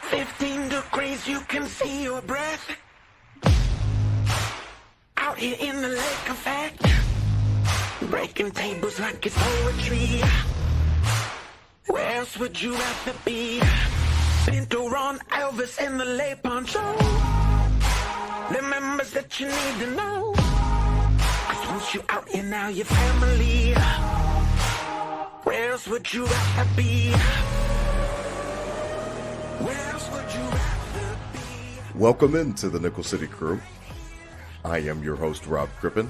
15 degrees, you can see your breath. Out here in the lake effect, breaking tables like it's poetry. Where else would you rather be? Pinto on Elvis in the lay poncho. The members that you need to know. 'Cause once you out here now, your family. Where else would you rather be? Where else would you rather be? Welcome into the Nickel City Crew. I am your host, Rob Crippen.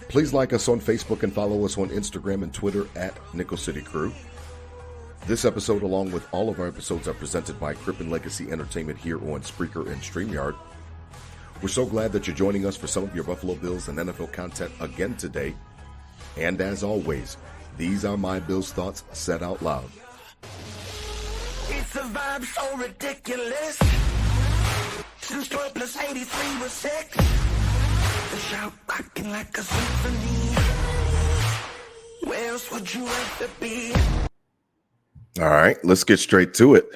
Please like us on Facebook and follow us on Instagram and Twitter at Nickel City Crew. This episode, along with all of our episodes, are presented by Crippen Legacy Entertainment here on Spreaker and StreamYard. We're so glad that you're joining us for some of your Buffalo Bills and NFL content again today. And as always, these are my Bills thoughts said out loud. It's a vibe so ridiculous. Since 12 plus 83 was 6. The shout rocking like a symphony. Where else would you rather be? All right, let's get straight to it.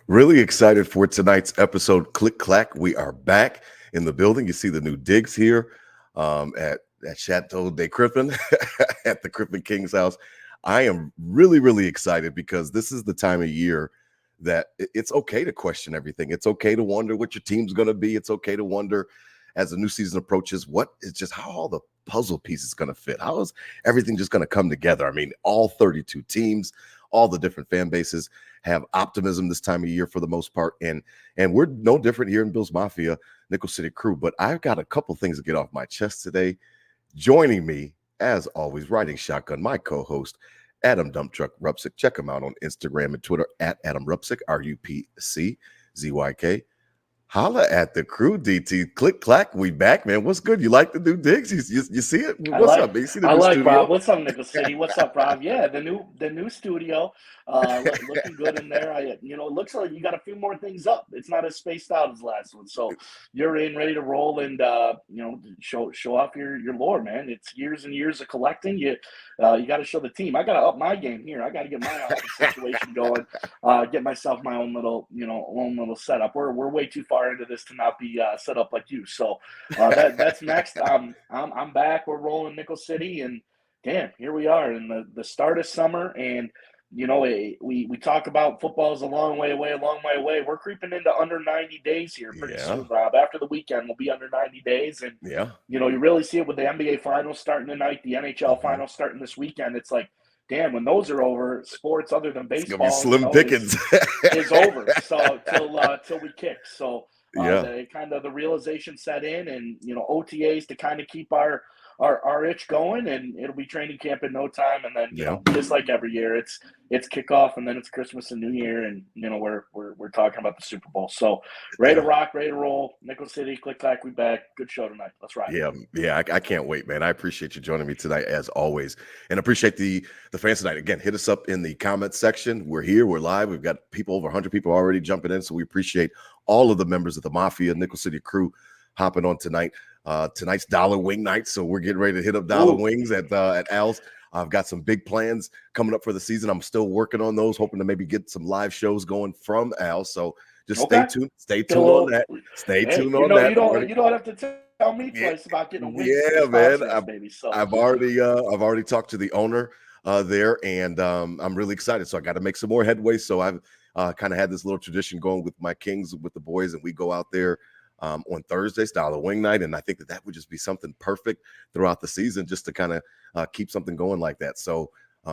Really excited for tonight's episode. Click clack, we are back in the building. You see the new Diggs here at Chateau de Crippen at the Crippen King's house. I am really excited because this is the time of year that it's okay to question everything. It's okay to wonder what your team's going to be. It's okay to wonder as the new season approaches, how all the puzzle pieces going to fit? How is everything just going to come together? I mean, all 32 teams, all the different fan bases have optimism this time of year for the most part. And we're no different here in Bills Mafia, Nickel City Crew. But I've got a couple things to get off my chest today. Joining me, as always, riding shotgun, my co-host, Adam Dump Truck Rupsick. Check him out on Instagram and Twitter at Adam Rupsick, RUPCZYK. Holla at the crew, DT. Click clack, we back, man. What's good? You like the new Diggs? You see it? What's up, man? You see the I new like studio? Rob. What's up, Nickel City? What's up, Rob? Yeah, the new studio, looking good in there. It looks like you got a few more things up. It's not as spaced out as last one, so you're ready to roll and show off your lore, man. It's years and years of collecting. You got to show the team. I got to up my game here. I got to get my office situation going. Get myself my own little setup. We're way too far into this to not be set up like you. So that's next. I'm back. We're rolling Nickel City, and damn, here we are in the start of summer. And we talk about football is a long way away. We're creeping into under 90 days here pretty soon, Rob. After the weekend, we'll be under 90 days, and you really see it with the NBA finals starting tonight, the NHL finals starting this weekend. It's like, damn, when those are over, sports other than baseball, it's gonna be slim pickings, is over. So till we kick. So the realization set in, and OTAs to kind of keep our itch going, and it'll be training camp in no time, and then just like every year, it's kickoff, and then it's Christmas and New Year, and we're talking about the Super Bowl. So ready to rock, ready to roll. Nickel City, click clack, we back. Good show tonight. Let's ride. Yeah. I can't wait, man. I appreciate you joining me tonight as always, and appreciate the fans tonight. Again, hit us up in the comments section. We're here. We're live. We've got over 100 people already jumping in, so we appreciate all of the members of the Mafia Nickel City Crew hopping on tonight. Tonight's Dollar Wing night, so we're getting ready to hit up Dollar Wings at Al's. I've got some big plans coming up for the season. I'm still working on those, hoping to maybe get some live shows going from Al's. So just stay tuned. Stay tuned on that. Stay tuned on that. You don't have to tell me twice about getting wings. Yeah, man. So I've already talked to the owner there, and I'm really excited. So I got to make some more headway. So I've kind of had this little tradition going with my Kings, with the boys, and we go out there on Thursdays, Dollar Wing Night, and I think that would just be something perfect throughout the season, just to kind of keep something going like that. So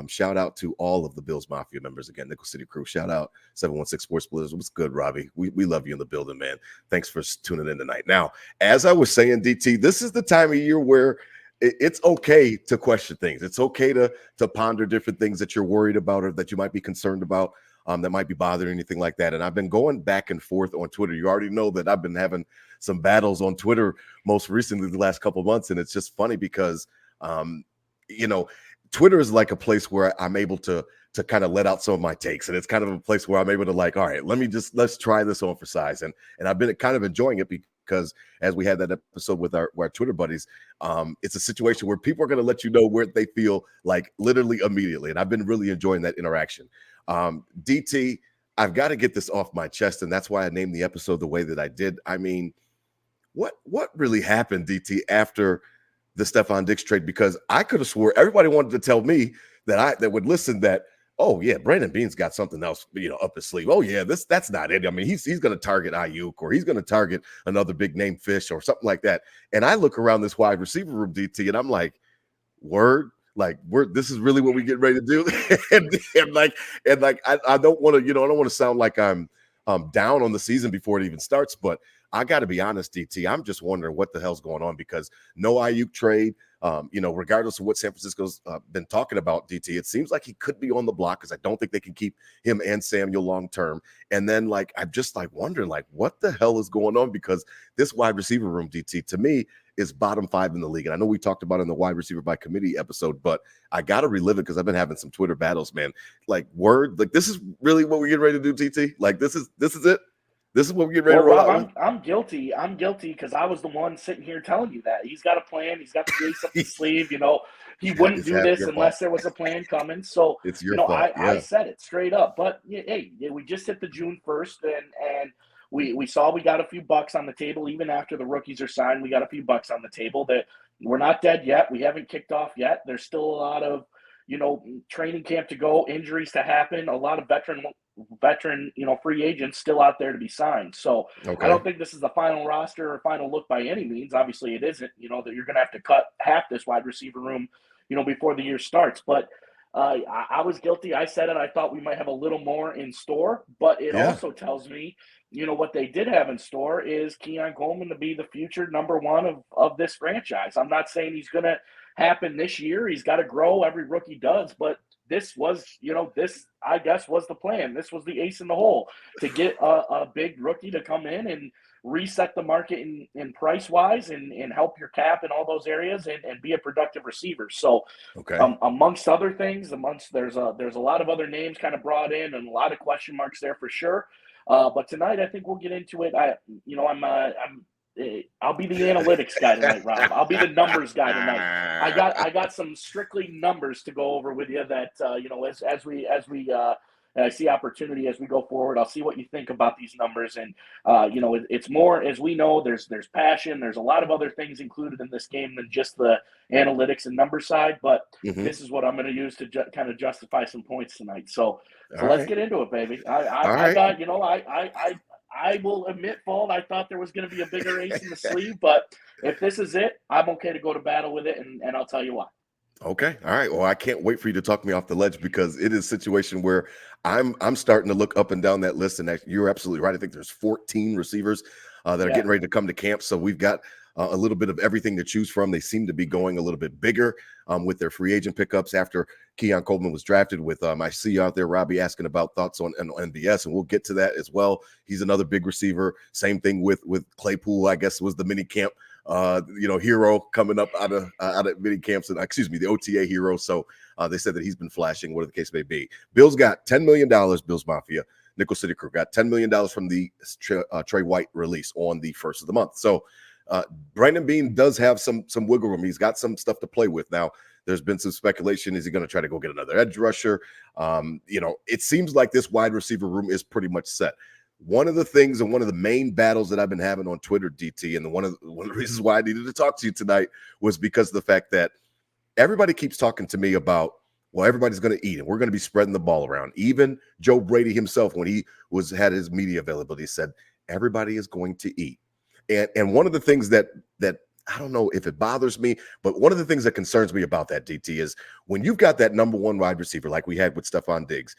shout out to all of the Bills Mafia members. Again, Nickel City Crew, shout out 716 Sports Splitters. What's good, Robbie? We love you in the building, man. Thanks for tuning in tonight. Now, as I was saying, DT, this is the time of year where it's okay to question things. It's okay to ponder different things that you're worried about or that you might be concerned about. That might be bothering anything like that. And I've been going back and forth on Twitter. You already know that I've been having some battles on Twitter most recently the last couple of months. And it's just funny because, Twitter is like a place where I'm able to kind of let out some of my takes. And it's kind of a place where I'm able to all right, let's try this on for size. And I've been kind of enjoying it because as we had that episode with our Twitter buddies, it's a situation where people are going to let you know where they feel like literally immediately. And I've been really enjoying that interaction. DT, I've got to get this off my chest, and that's why I named the episode the way that I did. I mean, what really happened, DT, after the Stefon Diggs trade? Because I could have swore everybody wanted to tell me that would listen that, oh yeah, Brandon Beane's got something else, up his sleeve. Oh yeah, that's not it. I mean, he's going to target Ayuk, or he's going to target another big name fish or something like that. And I look around this wide receiver room, DT, and I'm like, word. Like this is really what we get ready to do, I don't want to, I don't want to sound like I'm down on the season before it even starts, but I got to be honest, DT, I'm just wondering what the hell's going on, because no Ayuk trade, regardless of what San Francisco's been talking about, DT, it seems like he could be on the block, because I don't think they can keep him and Samuel long term. And then I'm just wondering what the hell is going on, because this wide receiver room, DT, to me is bottom 5 in the league. And I know we talked about it in the wide receiver by committee episode, but I got to relive it because I've been having some Twitter battles, man. This is really what we're getting ready to do, TT. This is it. This is what we get ready to roll out. I'm guilty. I'm guilty because I was the one sitting here telling you that he's got a plan. He's got the ace up his sleeve. He wouldn't do this unless there was a plan coming. So it's your fault. I said it straight up. But hey, we just hit the June 1st, and we saw we got a few bucks on the table. Even after the rookies are signed, we got a few bucks on the table. That we're not dead yet. We haven't kicked off yet. There's still a lot of training camp to go, injuries to happen, a lot of veteran, free agents still out there to be signed. So I don't think this is the final roster or final look by any means. Obviously it isn't, that you're going to have to cut half this wide receiver room, before the year starts. But I was guilty. I said it. I thought we might have a little more in store, but it also tells me, what they did have in store is Keon Coleman to be the future number one of this franchise. I'm not saying he's going to happen this year. He's got to grow. Every rookie does, but this was, this I guess was the plan. This was the ace in the hole to get a big rookie to come in and reset the market in price wise and help your cap in all those areas and be a productive receiver. So amongst other things, there's a lot of other names kind of brought in and a lot of question marks there for sure. But tonight I think we'll get into it. I'll be the analytics guy tonight, Rob. I'll be the numbers guy tonight. I got some strictly numbers to go over with you that as we see opportunity as we go forward. I'll see what you think about these numbers, and it's more, as we know, there's passion. There's a lot of other things included in this game than just the analytics and number side. But this is what I'm going to use to kind of justify some points tonight. So let's get into it, baby. I will admit fault. I thought there was going to be a bigger ace in the sleeve, but if this is it, I'm okay to go to battle with it, and I'll tell you why. Okay. All right. Well, I can't wait for you to talk me off the ledge, because it is a situation where I'm starting to look up and down that list, and you're absolutely right. I think there's 14 receivers that are getting ready to come to camp. So we've got a little bit of everything to choose from. They seem to be going a little bit bigger with their free agent pickups after Keon Coleman was drafted. With I see you out there, Robbie, asking about thoughts on MVS, and we'll get to that as well. He's another big receiver. Same thing with Claypool. I guess was the mini camp hero coming up out of mini camps, and the OTA hero. So they said that he's been flashing, whatever the case may be. Bills got $10 million. Bills Mafia, Nickel City Crew got $10 million from the Trey White release on the 1st of the month. So Brandon Beane does have some wiggle room. He's got some stuff to play with. Now, there's been some speculation. Is he going to try to go get another edge rusher? It seems like this wide receiver room is pretty much set. One of the things and one of the main battles that I've been having on Twitter, DT, and one of the reasons why I needed to talk to you tonight was because of the fact that everybody keeps talking to me about, well, everybody's going to eat and we're going to be spreading the ball around. Even Joe Brady himself, when he had his media availability, said everybody is going to eat. And one of the things that I don't know if it bothers me, but one of the things that concerns me about that, DT, is when you've got that number one wide receiver like we had with Stefon Diggs,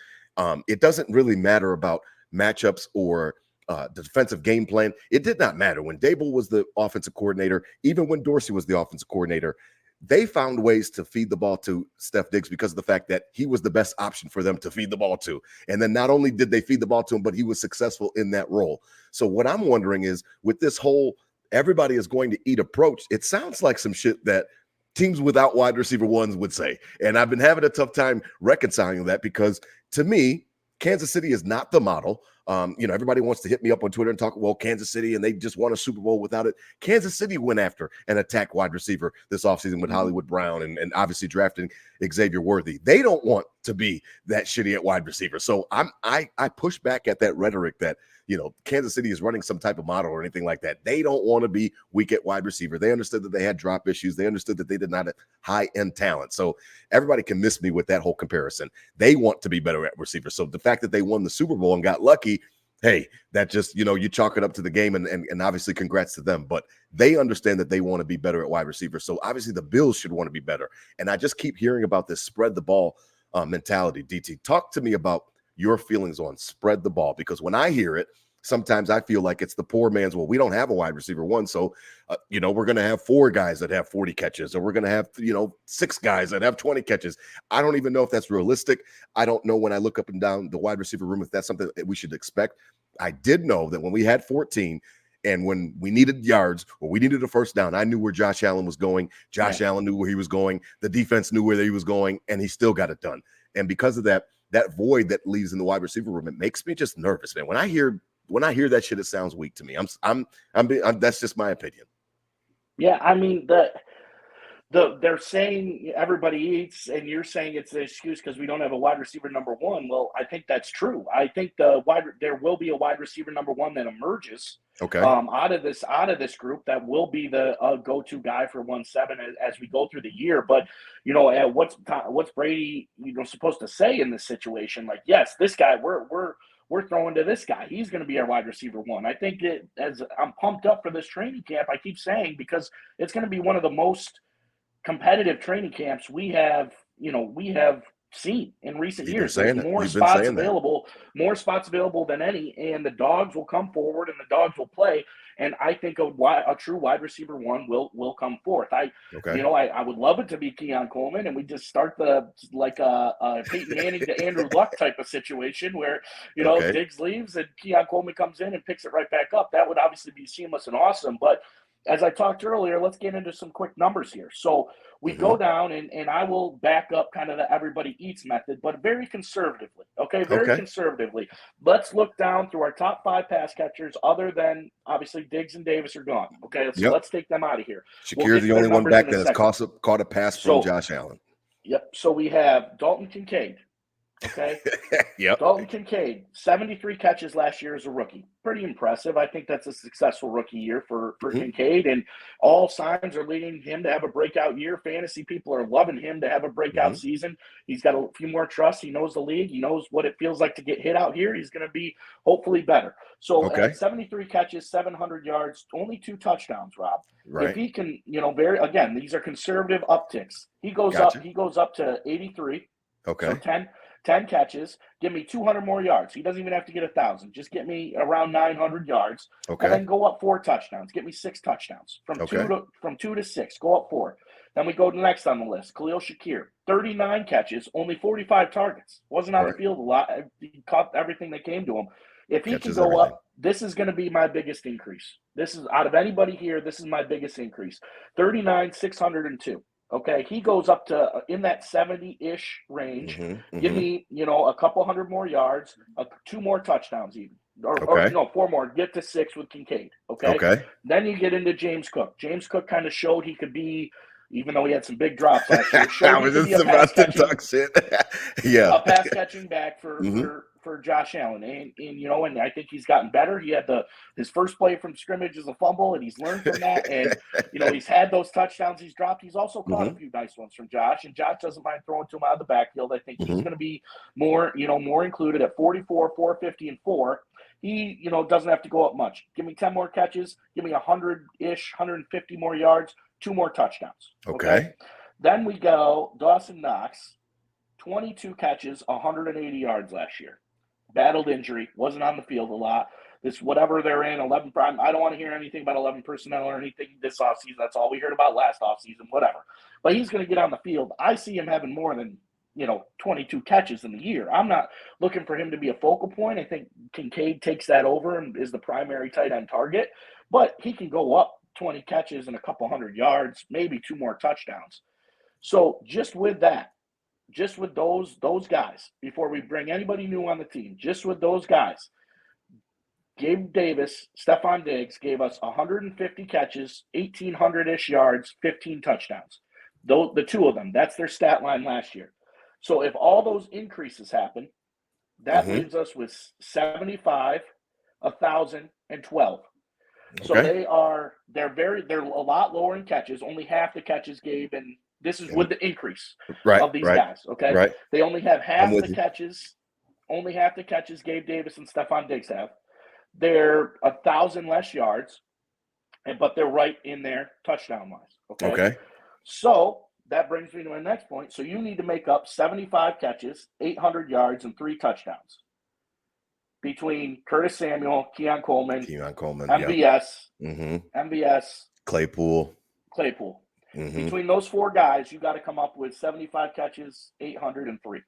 it doesn't really matter about matchups or the defensive game plan. It did not matter. When Dable was the offensive coordinator, even when Dorsey was the offensive coordinator, they found ways to feed the ball to Steph Diggs because of the fact that he was the best option for them to feed the ball to. And then not only did they feed the ball to him, but he was successful in that role. So what I'm wondering is, with this whole everybody is going to eat approach, it sounds like some shit that teams without wide receiver ones would say. And I've been having a tough time reconciling that, because to me, Kansas City is not the model. Everybody wants to hit me up on Twitter and talk, well, Kansas City, and they just won a Super Bowl without it. Kansas City went after an attack wide receiver this offseason with Hollywood Brown and obviously drafting Xavier Worthy. They don't want to be that shitty at wide receiver. So I push back at that rhetoric that, you know, Kansas City is running some type of model or anything like that. They don't want to be weak at wide receiver. They understood that they had drop issues. They understood that they did not have high-end talent. So everybody can miss me with that whole comparison. They want to be better at receiver. So the fact that they won the Super Bowl and got lucky, hey, that just, you know, you chalk it up to the game, and obviously congrats to them. But they understand that they want to be better at wide receiver. So obviously the Bills should want to be better. And I just keep hearing about this spread the ball mentality. DT, talk to me about your feelings on spread the ball, because when I hear it, sometimes I feel like it's the poor man's, well, we don't have a wide receiver one, so you know, we're going to have 4 guys that have 40 catches, or we're going to have, you know, 6 guys that have 20 catches. I don't even know if that's realistic. I don't know, when I look up and down the wide receiver room, if that's something that we should expect. I did know that when we had 14 and when we needed yards or we needed a first down, I knew where Josh Allen was going. Josh Allen knew where he was going. The defense knew where he was going, and he still got it done. And because of that void that leaves in the wide receiver room, it makes me just nervous, man. When I hear that shit, it sounds weak to me. I'm that's just my opinion. Yeah, I mean, they're saying everybody eats, and you're saying it's an excuse because we don't have a wide receiver number one. Well, I think that's true. I think there will be a wide receiver number one that emerges out of this group that will be the go-to guy for 1-7 as we go through the year. But you know, what's Brady, you know, supposed to say in this situation? Like, yes, this guy, we're throwing to this guy. He's going to be our wide receiver one. I think that, as I'm pumped up for this training camp, I keep saying, because it's going to be one of the most competitive training camps we have seen in recent years. There's more spots available than any, and the dogs will come forward and the dogs will play. And I think a true wide receiver one will come forth. I would love it to be Keon Coleman, and we just start Peyton Manning to Andrew Luck type of situation where, you know, Diggs leaves and Keon Coleman comes in and picks it right back up. That would obviously be seamless and awesome. But as I talked earlier, let's get into some quick numbers here. So we go down, and I will back up kind of the everybody eats method, but very conservatively. Very conservatively. Let's look down through our top 5 pass catchers, other than obviously Diggs and Davis are gone. So let's take them out of here. Shakir's the only one back that has caught a pass from Josh Allen. Yep. So we have Dalton Kincaid. Dalton Kincaid, 73 catches last year as a rookie. Pretty impressive. I think that's a successful rookie year for Kincaid, and all signs are leading him to have a breakout year. Fantasy people are loving him to have a breakout season. He's got a few more trust. He knows the league. He knows what it feels like to get hit out here. He's going to be hopefully better. So at 73 catches, 700 yards, only 2 touchdowns, Rob. Right. If he can, you know, again, these are conservative upticks. He goes up to 83. So 10 catches, give me 200 more yards. He doesn't even have to get 1,000. Just get me around 900 yards. And then go up 4 touchdowns. Get me 6 touchdowns. From 2 to 6, go up 4. Then we go to the next on the list, Khalil Shakir, 39 catches, only 45 targets. Wasn't on the field a lot. He caught everything that came to him. If he can go up, this is going to be my biggest increase. This is, out of anybody here, this is my biggest increase. 39, 602. He goes up to in that 70-ish range. Give me, you know, a couple hundred more yards, 2 more touchdowns even. Or 4 more. Get to 6 with Kincaid. Then you get into James Cook. James Cook kind of showed he could be, even though he had some big drops last year. I was just about to talk shit. A pass catching back for Josh Allen, and you know, and I think he's gotten better. He had his first play from scrimmage is a fumble, and he's learned from that. And you know, he's had those touchdowns he's dropped. He's also caught a few nice ones from Josh, and Josh doesn't mind throwing to him out of the backfield. I think he's going to be more included at 44, 450, and 4. He, you know, doesn't have to go up much. Give me 10 more catches. Give me 100-ish, 150 more yards, 2 more touchdowns. Then we go Dawson Knox, 22 catches, 180 yards last year. Battled injury, wasn't on the field a lot. This, whatever they're in, 11 prime. I don't want to hear anything about 11 personnel or anything this offseason. That's all we heard about last offseason, whatever. But he's going to get on the field. I see him having more than, you know, 22 catches in the year. I'm not looking for him to be a focal point. I think Kincaid takes that over and is the primary tight end target. But he can go up 20 catches and a couple hundred yards, maybe 2 more touchdowns. So just with that, just with those guys, before we bring anybody new on the team, just with those guys, Gabe Davis, Stefon Diggs gave us 150 catches, 1,800-ish yards, 15 touchdowns. The 2 of them, that's their stat line last year. So if all those increases happen, that Mhm. leaves us with 75, 1,000, and 12. So Okay. they're a lot lower in catches, only half the catches, Gabe, and this is And with the increase right, of these right, guys. Okay, right. they only have I'm half with the you. catches. Only half the catches Gabe Davis and Stefon Diggs have. They're 1,000 less yards, but they're right in there touchdown wise. Okay, Okay. so that brings me to my next point. So you need to make up 75 catches, 800 yards, and 3 touchdowns between Curtis Samuel, Keon Coleman, Keon Coleman. Yep. MVS, Mm-hmm. MVS, Claypool. Claypool. Mm-hmm. Between those 4 guys, you got to come up with 75 catches, 803.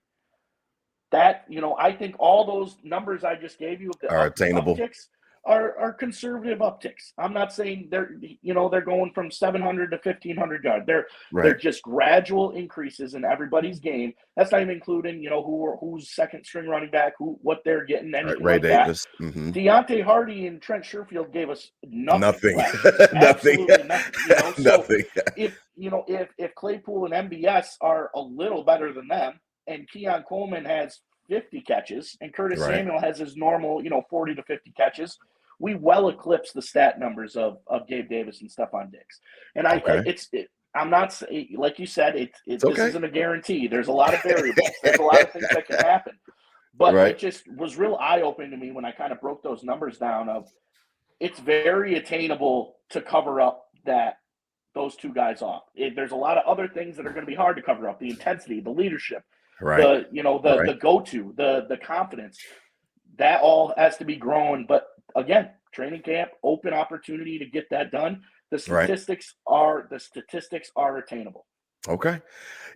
That, I think all those numbers I just gave you of the Are attainable. upticks are conservative upticks. I'm not saying they're going from 700 to 1,500 yards. They're Right. just gradual increases in everybody's game. That's not even including who's second string running back, what they're getting, Right. anything Ray like that. Davis. Mm-hmm. Deontay Hardy and Trent Sherfield gave us nothing Nothing. last year. Nothing. Absolutely nothing. So Nothing. if Claypool and MBS are a little better than them, and Keon Coleman has 50 catches, and Curtis Right. Samuel has his normal, 40 to 50 catches, we well eclipse the stat numbers of Gabe Davis and Stefon Diggs. And I'm not like you said, this okay. isn't a guarantee. There's a lot of variables. There's a lot of things that can happen. But Right. it just was real eye-opening to me when I kind of broke those numbers down of it's very attainable to cover up those 2 guys off. There's a lot of other things that are going to be hard to cover up: the intensity, the leadership, Right. the go-to, the confidence. That all has to be grown. But again, training camp, open opportunity to get that done. The statistics are attainable. Okay.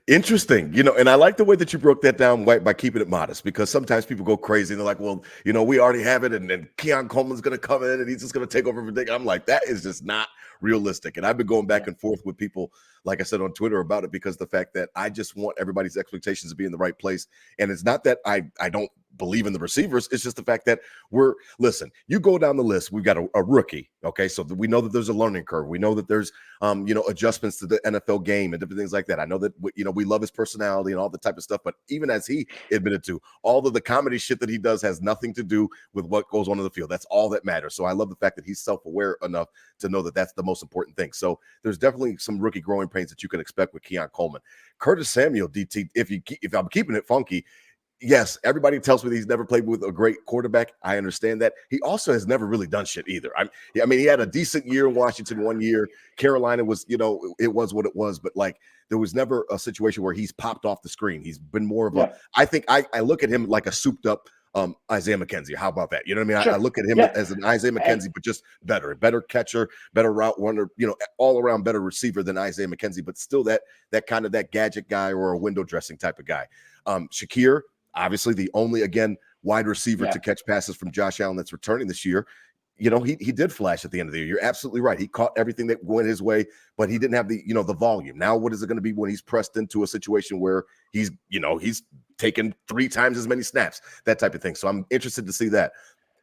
Interesting. And I like the way that you broke that down by keeping it modest, because sometimes people go crazy and they're like, well, we already have it. And then Keon Coleman's going to come in and he's just going to take over for Dick. I'm like, that is just not realistic. And I've been going back and forth with people, like I said, on Twitter about it, because the fact that I just want everybody's expectations to be in the right place. And it's not that I don't believe in the receivers. It's just the fact that listen, you go down the list, we've got a rookie. Okay. So we know that there's a learning curve. We know that there's, adjustments to the NFL game and different things like that. I know that, we love his personality and all the type of stuff, but even as he admitted to, all of the comedy shit that he does has nothing to do with what goes on in the field. That's all that matters. So I love the fact that he's self-aware enough to know that that's the most important thing. So there's definitely some rookie growing pains that you can expect with Keon Coleman. Curtis Samuel, DT, if I'm keeping it funky, yes, everybody tells me that he's never played with a great quarterback. I understand that. He also has never really done shit either. I mean, he had a decent year in Washington one year. Carolina was, it was what it was, but like there was never a situation where he's popped off the screen. He's been more of I think I look at him like a souped up Isaiah McKenzie. How about that? You know what I mean? Sure. I look at him as an Isaiah McKenzie, but just better catcher, better route runner, all around better receiver than Isaiah McKenzie, but still that kind of that gadget guy or a window dressing type of guy. Shakir, obviously the only, again, wide receiver to catch passes from Josh Allen that's returning this year. He did flash at the end of the year. You're absolutely right. He caught everything that went his way, but he didn't have the, the volume. Now, what is it going to be when he's pressed into a situation where he's taken 3 times as many snaps, that type of thing. So I'm interested to see that.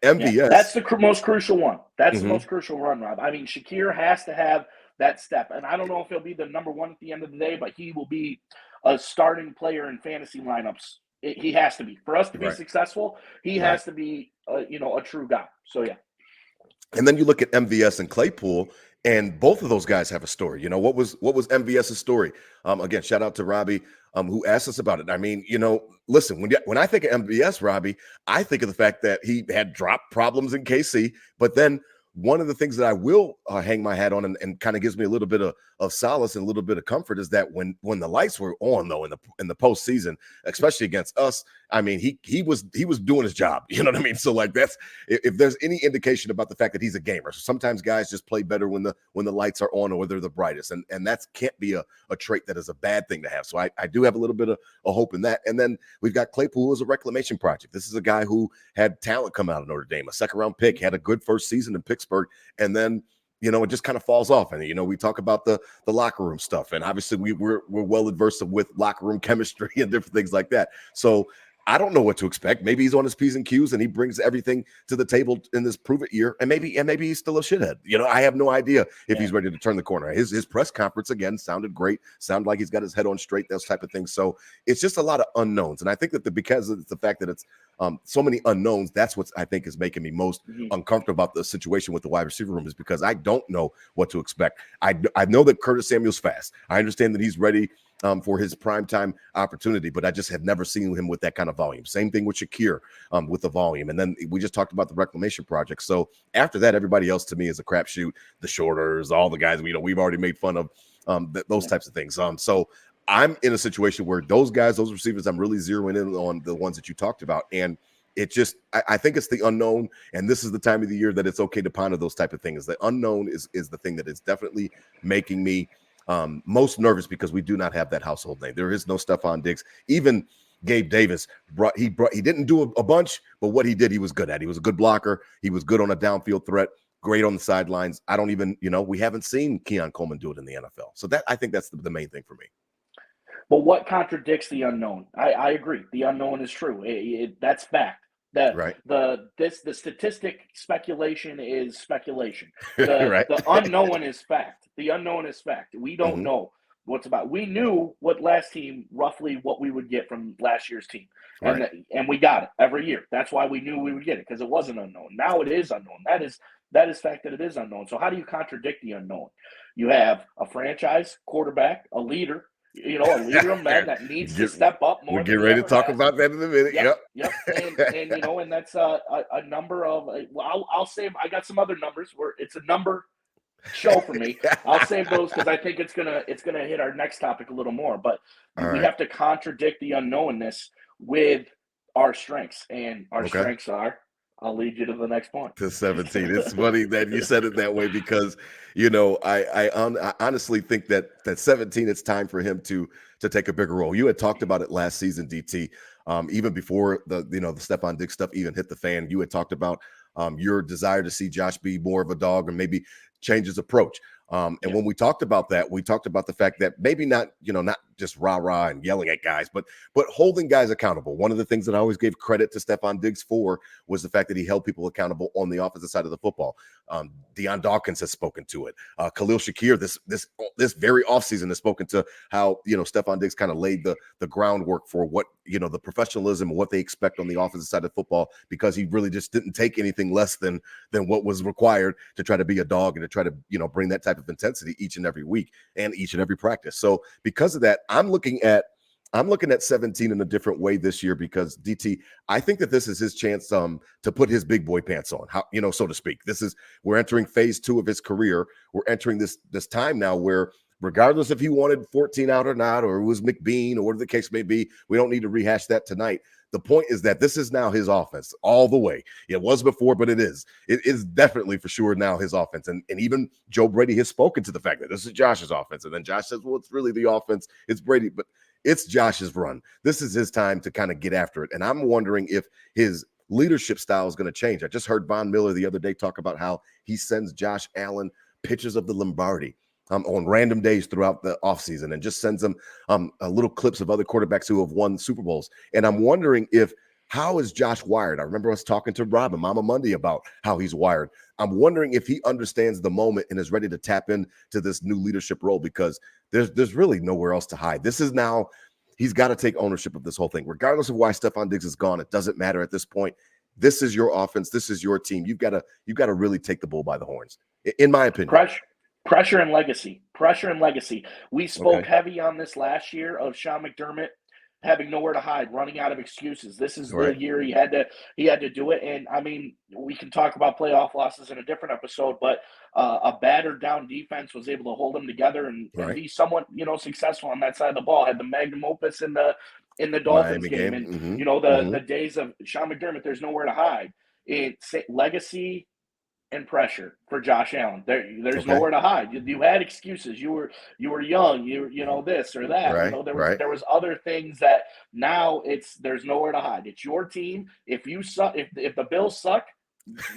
MVS. That's the most crucial one. That's the most crucial run, Rob. I mean, Shakir has to have that step. And I don't know if he'll be the number 1 at the end of the day, but he will be a starting player in fantasy lineups. He has to be. For us to be successful, he has to be, a true guy. So, yeah. And then you look at MVS and Claypool, and both of those guys have a story. What was MVS's story? Again, shout out to Robbie, who asked us about it. I mean, listen, when I think of MVS, Robbie, I think of the fact that he had drop problems in KC, but then one of the things that I will hang my hat on and kind of gives me a little bit of solace and a little bit of comfort is that when the lights were on, though, in the postseason, especially against us, I mean, he was doing his job. You know what I mean? So like that's if there's any indication about the fact that he's a gamer. So sometimes guys just play better when the lights are on or they're the brightest, and that can't be a trait that is a bad thing to have. So I do have a little bit of hope in that. And then we've got Claypool, who is a reclamation project. This is a guy who had talent come out of Notre Dame, a 2nd-round pick, had a good first season in Pittsburgh, and then it just kind of falls off. And we talk about the locker room stuff, and obviously we're well adversed with locker room chemistry and different things like that. So I don't know what to expect. Maybe he's on his P's and Q's and he brings everything to the table in this prove it year. And maybe he's still a shithead. I have no idea if he's ready to turn the corner. His press conference again sounded great. Sounded like he's got his head on straight, those type of things. So it's just a lot of unknowns. And I think that because of the fact that it's so many unknowns, that's what I think is making me most uncomfortable about the situation with the wide receiver room, is because I don't know what to expect. I know that Curtis Samuel's fast. I understand that he's ready for his primetime opportunity, but I just have never seen him with that kind of volume. Same thing with Shakir with the volume. And then we just talked about the reclamation project. So after that, everybody else to me is a crapshoot. The shorters, all the guys, we've already made fun of those types of things. So I'm in a situation where those guys, those receivers, I'm really zeroing in on the ones that you talked about. And it just, I think it's the unknown. And this is the time of the year that it's okay to ponder those type of things. The unknown is the thing that is definitely making me most nervous, because we do not have that household name. There is no Stefon Diggs. Even Gabe Davis he didn't do a bunch, but what he did, he was good at. He was a good blocker. He was good on a downfield threat, great on the sidelines. I don't even, we haven't seen Keon Coleman do it in the NFL. So I think that's the main thing for me. But what contradicts the unknown? I agree. The unknown is true. That's fact. The statistic speculation is speculation. The unknown is fact. The unknown is fact. We don't know what's about. We knew what roughly what we would get from last year's team. And we got it every year. That's why we knew we would get it, because it wasn't unknown. Now it is unknown. That is fact that it is unknown. So how do you contradict the unknown? You have a franchise quarterback, a leader, a leader of men that needs to step up more. We'll get ready to talk about that in a minute. Yep. And that's a number of. I'll save. I got some other numbers where it's a number show for me. I'll save those because I think it's gonna hit our next topic a little more. But we have to contradict the unknownness with our strengths, and our strengths are. I'll lead you to the next point. To 17. It's funny that you said it that way, because I honestly think that 17, it's time for him to take a bigger role. You had talked about it last season, DT. Even before the Stefon Diggs stuff even hit the fan, you had talked about your desire to see Josh be more of a dog, and maybe change his approach. When we talked about that, we talked about the fact that maybe not just rah-rah and yelling at guys, but holding guys accountable. One of the things that I always gave credit to Stefon Diggs for was the fact that he held people accountable on the offensive side of the football. Deion Dawkins has spoken to it. Khalil Shakir this very offseason has spoken to how Stefon Diggs kind of laid the groundwork for what the professionalism and what they expect on the offensive side of football, because he really just didn't take anything less than what was required to try to be a dog and to try to bring that type of intensity each and every week and each and every practice. So because of that, I'm looking at 17 in a different way this year, because DT, I think that this is his chance to put his big boy pants on, so to speak. We're entering phase 2 of his career. We're entering this time now where, regardless if he wanted 14 out or not, or it was McBeane or whatever the case may be, we don't need to rehash that tonight. The point is that this is now his offense all the way. It was before, but it is definitely for sure now his offense. And even Joe Brady has spoken to the fact that this is Josh's offense. And then Josh says, well, it's really the offense. It's Brady, but it's Josh's run. This is his time to kind of get after it. And I'm wondering if his leadership style is going to change. I just heard Von Miller the other day talk about how he sends Josh Allen pictures of the Lombardi on random days throughout the offseason, and just sends them little clips of other quarterbacks who have won Super Bowls. And I'm wondering how is Josh wired? I remember us talking to Rob and Mama Monday about how he's wired. I'm wondering if he understands the moment and is ready to tap into this new leadership role, because there's really nowhere else to hide. This is now, he's got to take ownership of this whole thing. Regardless of why Stefon Diggs is gone, it doesn't matter at this point. This is your offense. This is your team. You've got to really take the bull by the horns, in my opinion. Pressure and legacy. We spoke heavy on this last year of Sean McDermott having nowhere to hide, running out of excuses. This is the year he had to do it. And I mean, we can talk about playoff losses in a different episode, but a battered down defense was able to hold them together and be somewhat, successful on that side of the ball. Had the magnum opus in the Dolphins game. And the days of Sean McDermott, there's nowhere to hide. It's legacy and pressure for Josh Allen. There's nowhere to hide. You had excuses. You were young. You this or that. There was other things that now there's nowhere to hide. It's your team. If you suck, if the Bills suck,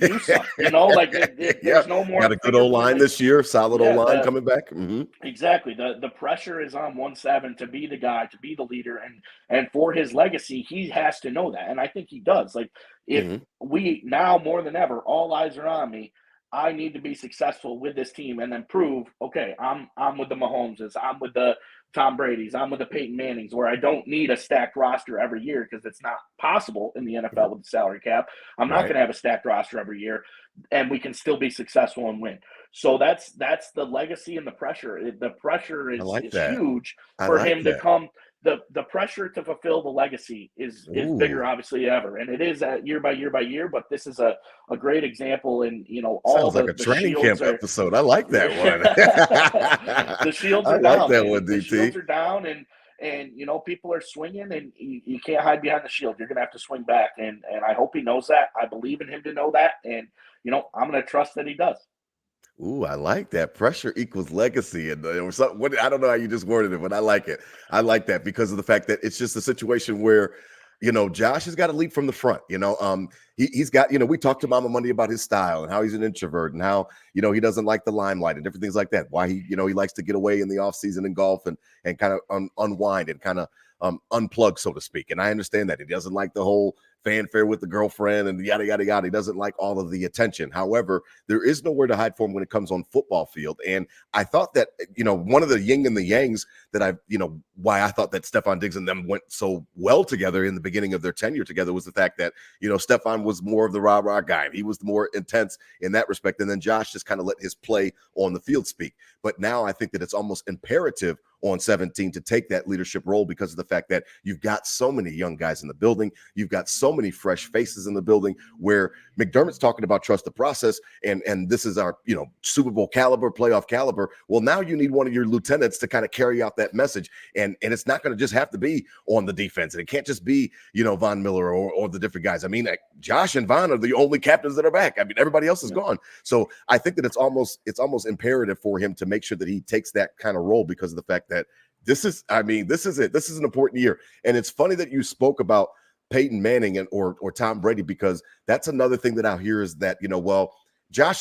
do something. You know, like Yeah, there's no more got a good finger old line pointing. this year, solid old Yeah, line coming back. exactly. The pressure is on 1-7 to be the guy, to be the leader, and for his legacy, he has to know that, and I think he does. Like, if Hmm. we now more than ever, all eyes are on me. I need to be successful with this team, and then prove, okay, I'm with the Mahomeses, I'm with the Tom Brady's, I'm with the Peyton Manning's, where I don't need a stacked roster every year because it's not possible in the NFL with the salary cap. I'm not Right. going to have a stacked roster every year, and we can still be successful and win. So that's the legacy and the pressure. The pressure I is like is that. huge I for like him to that. come. The pressure to fulfill the legacy is bigger, Ooh, obviously, ever, and it is year by year by year. But this is a great example, and all sounds like a the training shields camp are episode. I like that one. the shields I are like down, that man. one, The DT. shields are down, and people are swinging, and you can't hide behind the shield. You're gonna have to swing back, and I hope he knows that. I believe in him to know that, and I'm gonna trust that he does. Ooh, I like that. Pressure equals legacy, and or something. I don't know how you just worded it, but I like it. I like that because of the fact that it's just a situation where, Josh has got to lead from the front. He's got. We talked to Mama Monday about his style and how he's an introvert and how he doesn't like the limelight and different things like that. Why he likes to get away in the off season and golf and kind of unwind and kind of unplug, so to speak. And I understand that he doesn't like the whole fanfare with the girlfriend and yada yada yada. He doesn't like all of the attention. However, there is nowhere to hide for him when it comes on football field. And I thought that one of the yin and the yangs that why I thought that Stefon Diggs and them went so well together in the beginning of their tenure together was the fact that Stefon was more of the rah-rah guy. He was more intense in that respect, and then Josh just kind of let his play on the field speak. But now I think that it's almost imperative on 17 to take that leadership role because of the fact that you've got so many young guys in the building. You've got so many fresh faces in the building where McDermott's talking about trust the process and this is our, Super Bowl caliber, playoff caliber. Well, now you need one of your lieutenants to kind of carry out that message. And it's not going to just have to be on the defense. And it can't just be, Von Miller or the different guys. I mean, Josh and Von are the only captains that are back. I mean, everybody else is gone. So I think that it's almost imperative for him to make sure that he takes that kind of role because of the fact that this is it. This is an important year. And it's funny that you spoke about Peyton Manning or Tom Brady, because that's another thing that I hear is that, Josh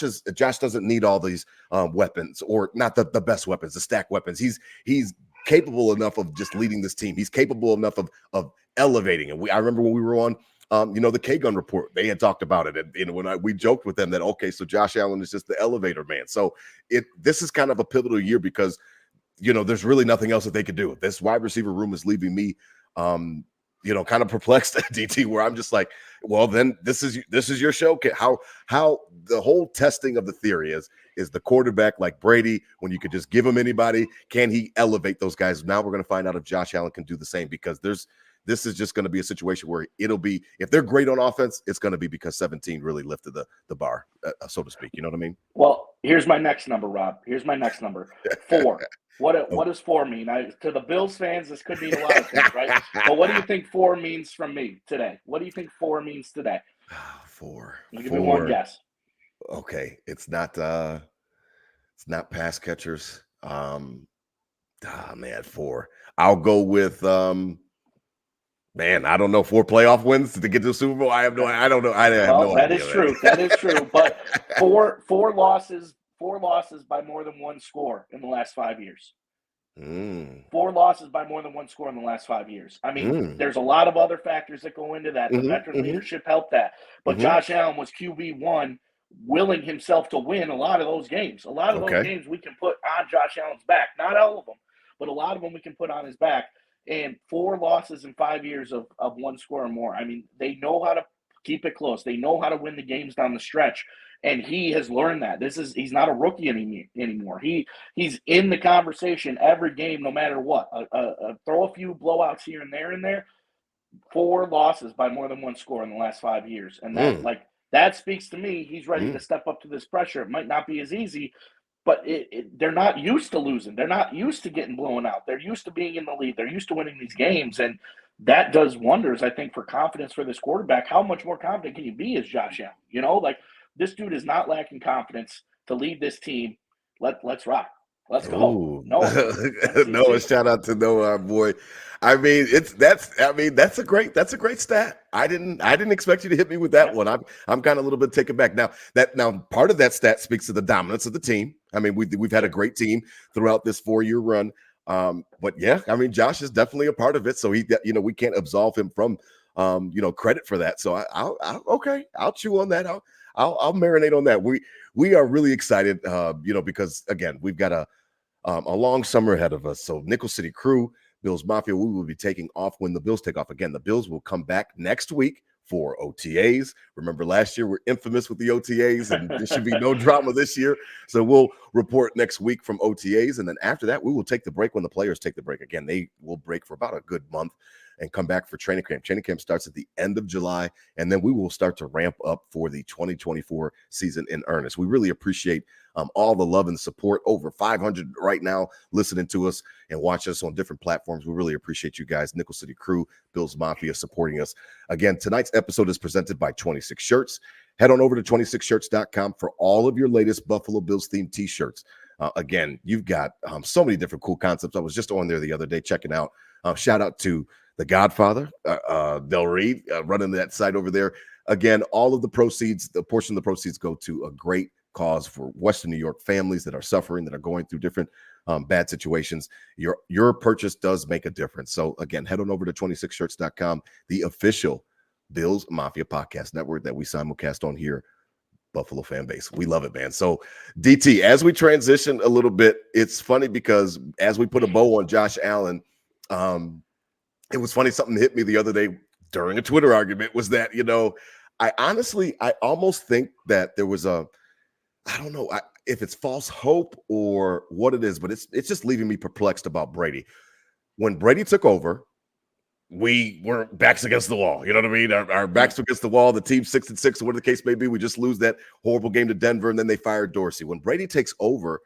doesn't need all these weapons, or not the best weapons, the stack weapons. He's capable enough of just leading this team. He's capable enough of elevating. And I remember when we were on the K-Gun report, they had talked about it. And when we joked with them that, okay, so Josh Allen is just the elevator man. So this is kind of a pivotal year because, there's really nothing else that they could do. This wide receiver room is leaving me, kind of perplexed at DT, where I'm just like, well, then this is your show. How the whole testing of the theory is the quarterback like Brady, when you could just give him anybody, can he elevate those guys? Now we're going to find out if Josh Allen can do the same, because this is just going to be a situation where it'll be, if they're great on offense, it's going to be because 17 really lifted the bar, so to speak. You know what I mean? Well, here's my next number, Rob. Here's my next number. 4. What does 4 mean? To the Bills fans, this could mean a lot of things, right? But what do you think 4 means from me today? What do you think 4 means today? 4. You give me one guess. Okay, it's not pass catchers. Man, 4. I'll go with man, I don't know, 4 playoff wins to get to the Super Bowl. I don't know. I have no idea. That is true. That is true. But four losses by more than one score in the last 5 years. 4 losses by more than one score in the last 5 years. I mean, there's a lot of other factors that go into that. The veteran leadership helped that. But Josh Allen was QB1, willing himself to win a lot of those games. A lot of those games we can put on Josh Allen's back. Not all of them, but a lot of them we can put on his back. And 4 losses in 5 years of one score or more. I mean, they know how to keep it close. They know how to win the games down the stretch. And he has learned that. He's not a rookie anymore. He's in the conversation every game, no matter what. Throw a few blowouts here and there. 4 losses by more than one score in the last 5 years. And that speaks to me. He's ready to step up to this pressure. It might not be as easy, but they're not used to losing. They're not used to getting blown out. They're used to being in the lead. They're used to winning these games. And that does wonders, I think, for confidence for this quarterback. How much more confident can you be as Josh Allen? This dude is not lacking confidence to lead this team. Let's rock. Let's go. Oh, Noah. Noah, NCC. shout out to Noah, our boy. I mean, that's a great stat. I didn't expect you to hit me with that Yeah. one. I'm kind of a little bit taken back. Now part of that stat speaks to the dominance of the team. I mean, we've had a Sure. great team throughout this 4-year run. But yeah, I mean, Josh is definitely a part of it. So we can't absolve him from credit for that. So okay, I'll chew on that. I'll marinate on that. We are really excited, because again, we've got a long summer ahead of us. So Nickel City Crew, Bills Mafia, we will be taking off when the Bills take off. Again, the Bills will come back next week for OTAs. Remember last year we're infamous with the OTAs, and there should be no drama this year. So we'll report next week from OTAs, and then after that we will take the break when the players take the break. Again, they will break for about a good month and come back for training camp. Training camp starts at the end of July, and then we will start to ramp up for the 2024 season in earnest. We really appreciate all the love and support. Over 500 right now listening to us and watch us on different platforms. We really appreciate you guys. Nickel City Crew, Bills Mafia supporting us. Again, tonight's episode is presented by 26 Shirts. Head on over to 26shirts.com for all of your latest Buffalo Bills themed t-shirts. Again, you've got so many different cool concepts. I was just on there the other day checking out. Shout out to the Godfather, Del Reed, running that site over there. Again, all of the proceeds, the portion of the proceeds go to a great cause for Western New York families that are suffering, that are going through different bad situations. Your purchase does make a difference. So again, head on over to 26shirts.com, the official Bills Mafia podcast network that we simulcast on here. Buffalo fan base. We love it, man. So DT, as we transition a little bit, it's funny because as we put a bow on Josh Allen, it was funny. Something hit me the other day during a Twitter argument was that, I almost think that there was I don't know if it's false hope or what it is, but it's just leaving me perplexed about Brady. When Brady took over, we were backs against the wall. You know what I mean? Our backs against the wall. The team's 6-6, or whatever the case may be. We just lose that horrible game to Denver, and then they fired Dorsey. When Brady takes over,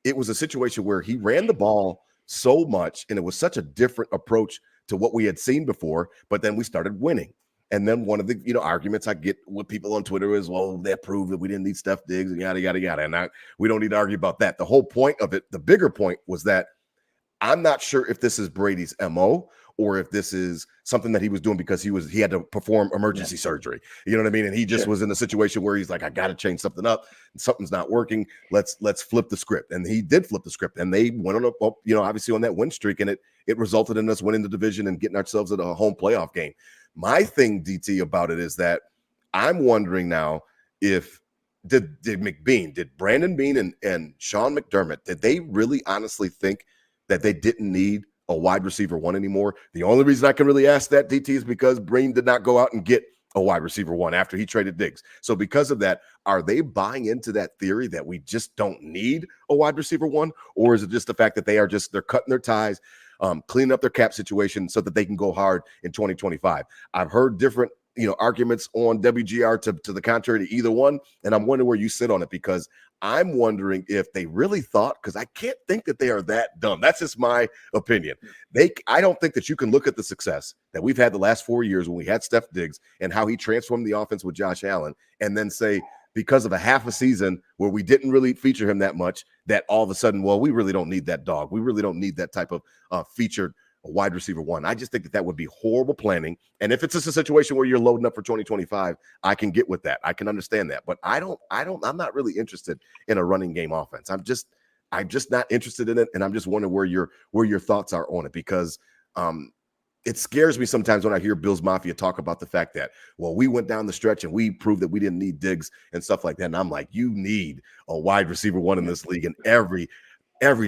it was a situation where he ran the ball so much, and it was such a different approach to what we had seen before. But then we started winning. And then one of the arguments I get with people on Twitter is, well, that proved that we didn't need Steph Diggs and yada, yada, yada. And we don't need to argue about that. The whole point of it, the bigger point was that I'm not sure if this is Brady's MO or if this is something that he was doing because he had to perform emergency surgery. You know what I mean? And he just was in a situation where he's like, I got to change something up. Something's not working. Let's flip the script. And he did flip the script. And they went on obviously on that win streak, and it resulted in us winning the division and getting ourselves at a home playoff game. My thing, DT, about it is that I'm wondering now if did Brandon Beane and Sean McDermott, did they really honestly think that they didn't need a wide receiver one anymore? The only reason I can really ask that, DT, is because Beane did not go out and get a wide receiver one after he traded Diggs. So because of that, are they buying into that theory that we just don't need a wide receiver one? Or is it just the fact that they're cutting their ties, cleaning up their cap situation so that they can go hard in 2025? I've heard different arguments on WGR to the contrary to either one, and I'm wondering where you sit on it, because I'm wondering if they really thought, because I can't think that they are that dumb. That's just my opinion. I don't think that you can look at the success that we've had the last 4 years when we had Steph Diggs and how he transformed the offense with Josh Allen, and then say, because of a half a season where we didn't really feature him that much, that all of a sudden, well, we really don't need that dog. We really don't need that type of featured wide receiver one. I just think that would be horrible planning. And if it's just a situation where you're loading up for 2025, I can get with that. I can understand that. But I'm not really interested in a running game offense. I'm just not interested in it. And I'm just wondering where your thoughts are on it, because it scares me sometimes when I hear Bills Mafia talk about the fact that, well, we went down the stretch and we proved that we didn't need Diggs and stuff like that. And I'm like, you need a wide receiver one in this league, and every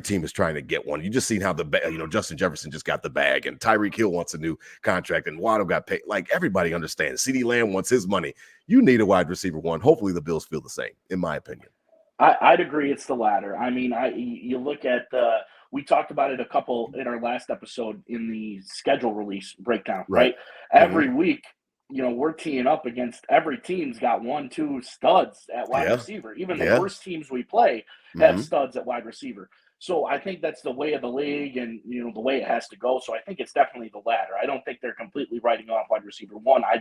team is trying to get one. You just seen how Justin Jefferson just got the bag, and Tyreek Hill wants a new contract, and Waddle got paid. Like, everybody understands. CeeDee Lamb wants his money. You need a wide receiver one. Hopefully the Bills feel the same, in my opinion. I'd agree it's the latter. I mean, you look at we talked about it a couple in our last episode in the schedule release breakdown, right? Every week, we're teeing up against every team's got 1-2 studs at wide receiver. Even the worst teams we play have studs at wide receiver. So I think that's the way of the league and, the way it has to go. So I think it's definitely the latter. I don't think they're completely writing off wide receiver one. I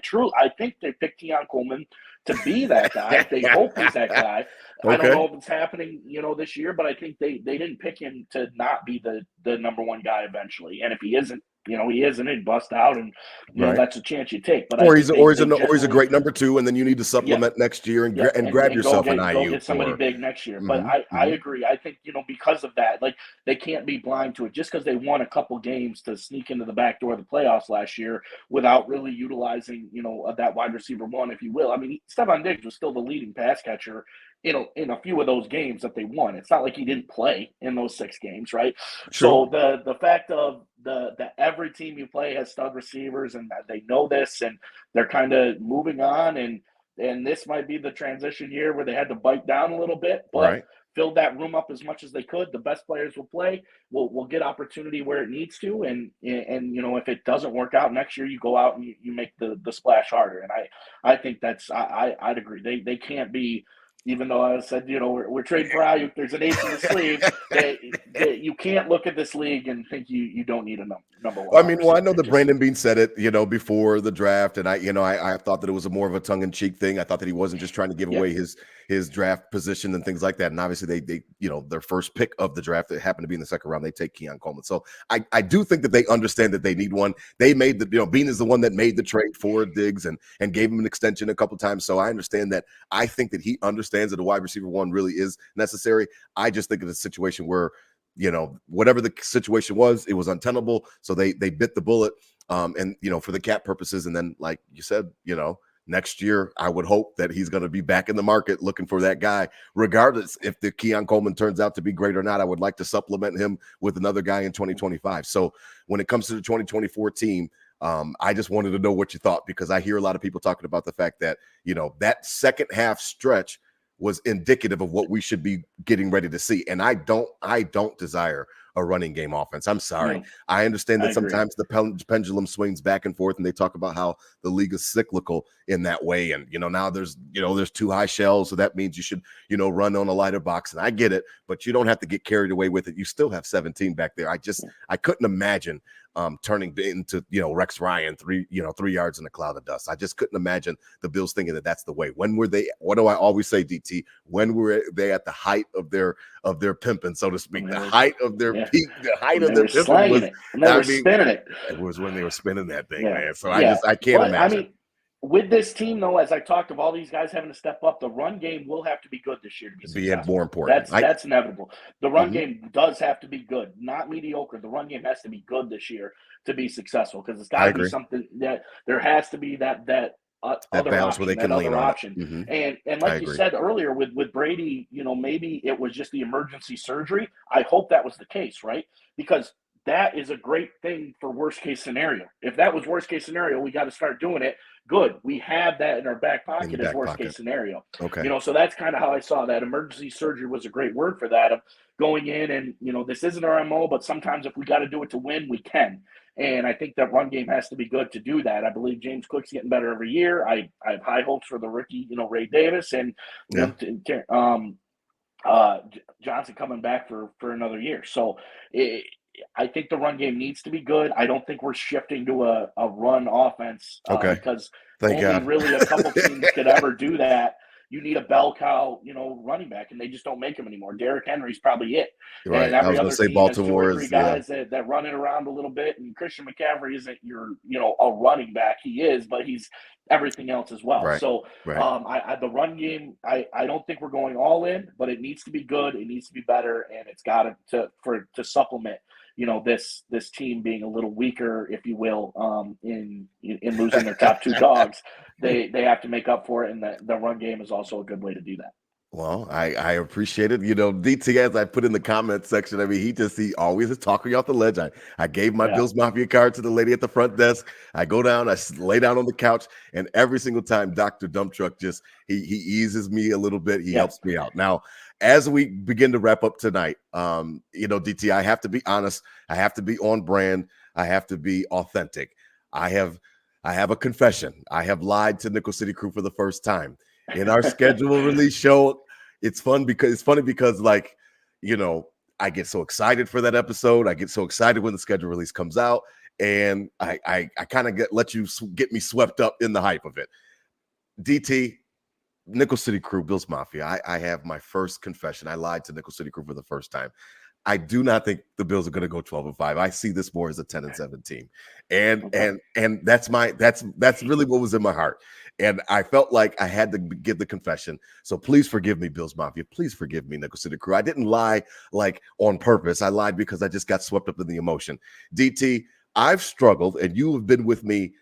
think they picked Keon Coleman to be that guy. They hope he's that guy. I don't Okay. know if it's happening, this year, but I think they didn't pick him to not be the number one guy eventually. And if he isn't, he isn't, he'd bust out, and Right. that's a chance you take. But Or I he's think he's a great number two, and then you need to supplement next year and grab and yourself an go IU get somebody for big next year. But Mhm, I mhm. agree. I think because of that, like they can't be blind to it just because they won a couple games to sneak into the back door of the playoffs last year without really utilizing that wide receiver one, if you will. I mean, Stefon Diggs was still the leading pass catcher in a few of those games that they won. It's not like he didn't play in those 6 games, right? True. So the fact of the every team you play has stud receivers and they know this and they're kind of moving on, and this might be the transition year where they had to bite down a little bit, but Right. filled that room up as much as they could. The best players will play. We'll get opportunity where it needs to, and if it doesn't work out next year, you go out and you make the splash harder. And I think I'd agree. They can't be. Even though I said, we're trading for Ayuk, there's an ace in the sleeve. You can't look at this league and think you don't need a number one. Well, I mean, I know receiver. that Brandon Beane said it, before the draft, and I thought that it was a more of a tongue-in-cheek thing. I thought that he wasn't just trying to give away his draft position and things like that. And obviously, they their first pick of the draft that happened to be in the second round, they take Keon Coleman. So I do think that they understand that they need one. They made Beane is the one that made the trade for Diggs and gave him an extension a couple times. So I understand that. I think that he understands that a wide receiver one really is necessary. I just think of a situation where whatever the situation was, it was untenable. So they bit the bullet, and for the cap purposes. And then, like you said, next year, I would hope that he's going to be back in the market looking for that guy, regardless if the Keon Coleman turns out to be great or not. I would like to supplement him with another guy in 2025. So when it comes to the 2024 team, I just wanted to know what you thought, because I hear a lot of people talking about the fact that that second half stretch was indicative of what we should be getting ready to see. And I don't desire a running game offense. I'm sorry. No, I understand that I agree. sometimes the pendulum swings back and forth, and they talk about how the league is cyclical in that way. And, now there's 2 high shells. So that means you should, run on a lighter box. And I get it, but you don't have to get carried away with it. You still have 17 back there. I couldn't imagine turning into, Rex Ryan 3 yards in a cloud of dust. I just couldn't imagine the Bills thinking that that's the way. When were they? What do I always say, DT? When were they at the height of their pimping, so to speak? The height of their peak, the height of their pimping was. They were spinning it. It was when they were spinning that thing, Yeah. man. So I can't imagine. I mean, with this team, though, as I talked of all these guys having to step up, the run game will have to be good this year to be successful. More important. That's inevitable. The run game does have to be good, not mediocre. The run game has to be good this year to be successful, because it's got to be something that there has to be that other balance option, where they can lean on it. Mm-hmm. And like you said earlier with Brady, maybe it was just the emergency surgery. I hope that was the case, right? Because that is a great thing for worst case scenario. If that was worst case scenario, we got to start doing it. Good. We have that in our back pocket as worst case scenario. Okay. So that's kind of how I saw that. Emergency surgery was a great word for that, of going in and, this isn't our MO, but sometimes if we got to do it to win, we can. And I think that run game has to be good to do that. I believe James Cook's getting better every year. I have high hopes for the rookie, Ray Davis, and Johnson coming back for another year. So I think the run game needs to be good. I don't think we're shifting to a run offense because Thank God. really a couple teams could ever do that. You need a bell cow, running back, and they just don't make them anymore. Derrick Henry's probably it. Right. And every other team Baltimore has 2 or 3 guys that run it around a little bit. And Christian McCaffrey isn't your, a running back. He is, but he's everything else as well. Right. So the run game, I don't think we're going all in, but it needs to be good. It needs to be better, and it's got to supplement this team being a little weaker, if you will, in losing their top 2 dogs. They have to make up for it, and the run game is also a good way to do that. Well, I appreciate it. DT, as I put in the comment section, I mean, he always is talking off the ledge. I gave my Bills Mafia card to the lady at the front desk. I go down, I lay down on the couch, and every single time Dr. Dump Truck just he eases me a little bit. He helps me out. Now, as we begin to wrap up tonight, DT, I have to be honest. I have to be on brand. I have to be authentic. I have a confession. I have lied to Nickel City Crew for the first time. In our schedule release show, it's funny because I get so excited for that episode. I get so excited when the schedule release comes out, and I kind of get me swept up in the hype of it. DT, Nickel City Crew, Bills Mafia. I have my first confession. I lied to Nickel City Crew for the first time. I do not think the Bills are going to go 12-5. I see this more as a 10-7 team, and that's really what was in my heart. And I felt like I had to give the confession. So please forgive me, Bills Mafia. Please forgive me, Nickel City Crew. I didn't lie like on purpose. I lied because I just got swept up in the emotion. DT, I've struggled, and you have been with me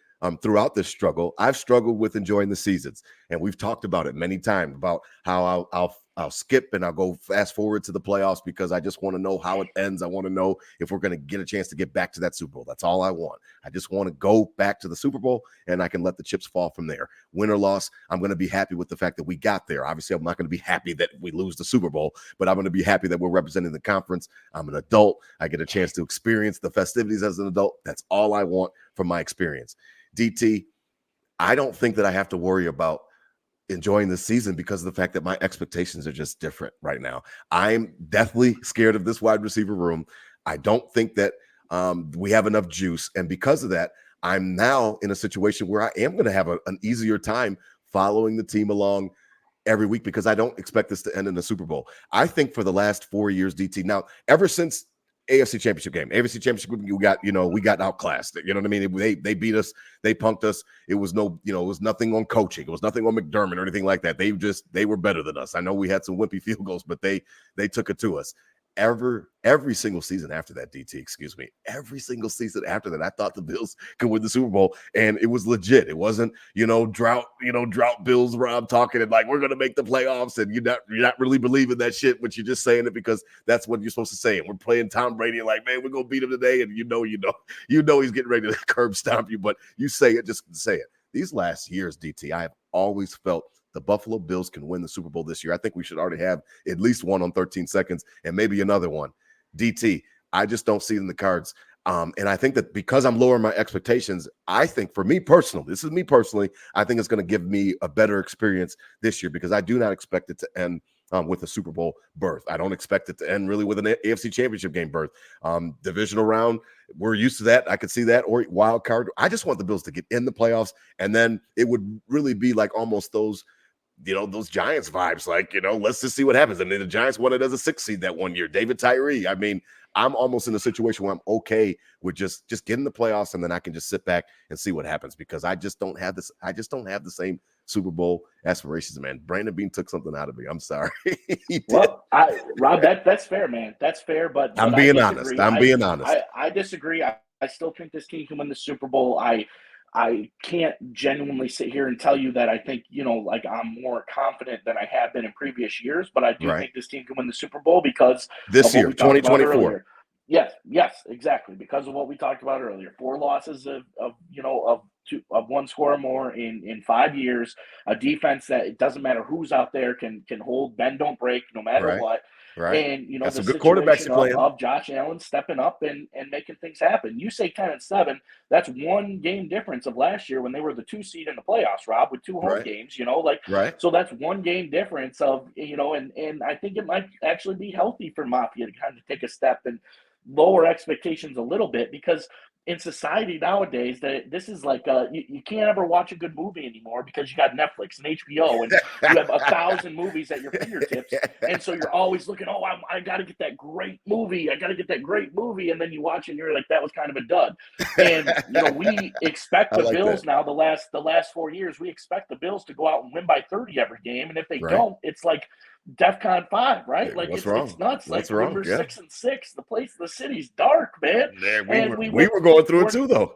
throughout this struggle. I've struggled with enjoying the seasons, and we've talked about it many times about how I'll skip and I'll go fast forward to the playoffs because I just want to know how it ends. I want to know if we're going to get a chance to get back to that Super Bowl. That's all I want. I just want to go back to the Super Bowl, and I can let the chips fall from there. Win or loss, I'm going to be happy with the fact that we got there. Obviously, I'm not going to be happy that we lose the Super Bowl, but I'm going to be happy that we're representing the conference. I'm an adult. I get a chance to experience the festivities as an adult. That's all I want from my experience. DT, I don't think that I have to worry about enjoying the season because of the fact that my expectations are just different right now. I'm deathly scared of this wide receiver room. I don't think that we have enough juice. And because of that, I'm now in a situation where I am going to have an easier time following the team along every week because I don't expect this to end in the Super Bowl. I think for the last 4 years, DT, now, ever since AFC Championship game. AFC Championship game, we got outclassed. You know what I mean? They beat us. They punked us. It was it was nothing on coaching. It was nothing on McDermott or anything like that. They were better than us. I know we had some wimpy field goals, but they took it to us. Every single season after that, DT, excuse me, every single season after that, I thought the Bills could win the Super Bowl, and it was legit. It wasn't, drought Bills, Rob, talking and like, we're going to make the playoffs, and you're not really believing that shit, but you're just saying it because that's what you're supposed to say. And we're playing Tom Brady, and like, man, we're going to beat him today, and he's getting ready to curb stomp you, but you say it just to say it. These last years, DT, I have always felt the Buffalo Bills can win the Super Bowl this year. I think we should already have at least one on 13 seconds and maybe another one. DT, I just don't see it in the cards. And I think that because I'm lowering my expectations, I think for me personally, this is me personally, I think it's going to give me a better experience this year because I do not expect it to end with a Super Bowl berth. I don't expect it to end really with an AFC Championship game berth. Divisional round, we're used to that. I could see that, or wild card. I just want the Bills to get in the playoffs, and then it would really be like almost those Giants vibes, like, let's just see what happens. And then the Giants won it as a 6th seed that one year. David Tyree. I mean, I'm almost in a situation where I'm okay with just getting the playoffs, and then I can just sit back and see what happens because I just don't have this. I just don't have the same Super Bowl aspirations, man. Brandon Beane took something out of me. I'm sorry. Well, Rob, that's fair, man. That's fair, but I'm being honest. I disagree. I still think this team can win the Super Bowl. I can't genuinely sit here and tell you that I think, like I'm more confident than I have been in previous years, but I do think this team can win the Super Bowl because this year, 2024. Yes, exactly. Because of what we talked about earlier. 4 losses of one score or more in 5 years, a defense that it doesn't matter who's out there can hold, bend, don't break, no matter what. Right. And that's the some good quarterbacks playing of Josh Allen stepping up and making things happen. You say 10-7, that's one game difference of last year when they were the 2 seed in the playoffs, Rob, with 2 home games, so that's one game difference of, and I think it might actually be healthy for Mafia to kind of take a step and lower expectations a little bit because in society nowadays that this is like you can't ever watch a good movie anymore because you got Netflix and HBO and you have 1,000 movies at your fingertips, and so you're always looking, I got to get that great movie, and then you watch it and you're like, that was kind of a dud. And we expect the Bills now, the last 4 years, we expect the Bills to go out and win by 30 every game, and if they don't, it's like DEFCON 5, right? Yeah, like it's nuts. What's like wrong? We're 6-6. The city's dark, man. Yeah, we were going through it too, though.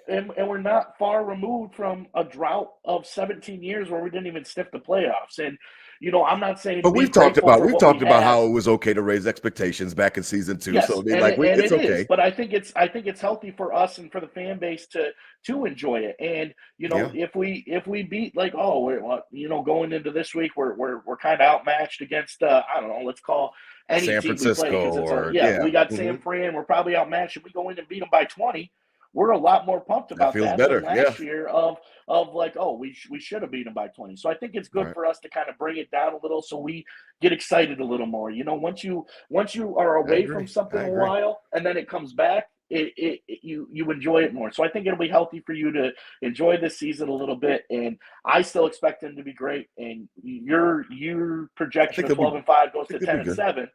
And we're not far removed from a drought of 17 years where we didn't even sniff the playoffs. And I'm not saying, but we've talked about how it was okay to raise expectations back in season 2. Yes, so it's okay. But I think it's healthy for us and for the fan base to enjoy it. And if we beat going into this week, we're kind of outmatched against I don't know, let's call any San team Francisco we play, we got San Fran, we're probably outmatched, and we go in and beat them by 20. we're a lot more pumped about feels that better. than last year of like, oh, we should have beat them by 20. So I think it's good Right. for us to kind of bring it down a little so we get excited a little more. You know, once you are away from something I a agree. while and then it comes back, you enjoy it more. So I think it'll be healthy for you to enjoy this season a little bit. And I still expect them to be great. And your I projection think of they'll be. 12-5 goes I think to they'll be 10 and good. 7.